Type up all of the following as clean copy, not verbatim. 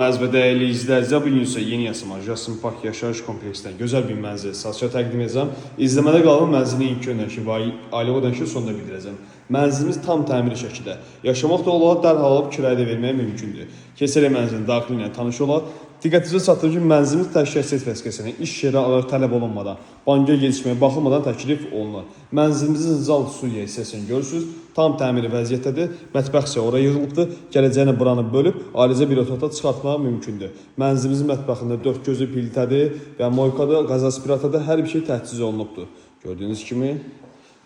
Məzbə dəyərli izləyicilər, bugün isə yeni Yasamal Jasmin Park yaşayış kompleksindən gözəl bir mənzil satışa təqdim edəcəm. İzləmədə qalın, mənzilin ilk ödənişi və ailə ödənişi sonunda bildirəcəm. Mənzilimiz tam təmiri şəkildə. Yaşamaq da olar, dərhal alıb kirayədə verməyə mümkündür. Keçərək mənzilin daxili ilə tanış olaq. Diqqətinizə çatdırın ki, mənzilimiz təşkil vəsiqəsinin iş yeri alaraq tələb olunmadan, banka gelişməyə baxılmadan təklif olunur. Mənzilimizin zal studiya hissəsini görürsünüz. Tam təmiri vəziyyətdədir. Mətbəx isə oraya yığılıbdır. Gələcəyinə buranı bölüb alicə bir otaqda çıxartmaq mümkündür. Mənzilimizin mətbəxində 4 gözlü plitədir və moykadır, qaz aspiratordur. Hər bir şey təchiz olunubdur. Gördüyünüz kimi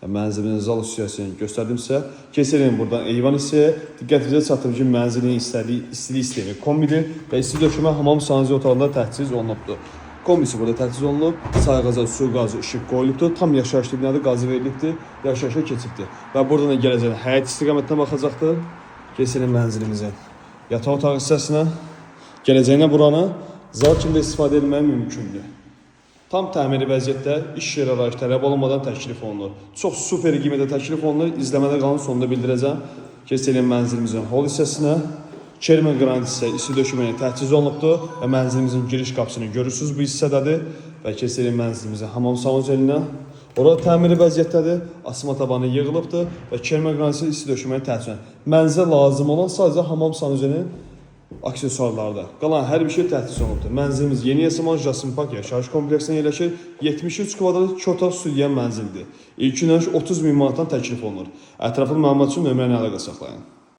mənzilin zal hissəsini göstərdimsə, keçirin buradan eyvan hissəyə. Diqqətinizə çatdırın ki, mənzilin istilik sistemi kombidir və isti döşəmə hamam sanitariya otağında təchiz olunubdur. Kombisi burada təchiz olunub, sayğaca, su qazı, işıq qoyulubdur, tam yaşayışlı binada qazı verilibdir, yaşayışa keçibdir. Və buradan gələcək həyət istiqamətinə baxacaqdır. Keçirin mənzilimizin yataq otağı hissəsinə. Gələcəyinə buranı zal kimi istifadə etmək mümkündür. Tam təmiri vəziyyətdə iş yeri arayış tələb olunmadan təklif olunur. Çox super qiymətə təklif olunur. İzləmədə qalın, sonunda bildirəcəm. Keçirin mənzilimizin hol hissəsinə. Çermen qranit isə isti döşəməyə təchiz olunubdur və mənzilimizin giriş qapısını görürsünüz bu hissədədir. Və keçirin mənzilimizin hamam sanucelinə. Orada təmiri vəziyyətdədir. Asma tabanı yığılıbdır və çermen qranit isə isti döşəməyə təchiz olunur. Mənzilə lazım olan sadəcə hamam sanucelinin aksesuarlarda. Qalan hər bir şey təchiz olunubdur. Mənzilimiz Yeni Yasamal Jasmin Park yaşayış kompleksində yerləşir. 73 kvadrat 2 otaq stüdyo mənzildir. İlk ödəniş 30.000 manatdan təklif olunur. Ətraflı məlumat üçün nömrəni əlaqə saxlayın.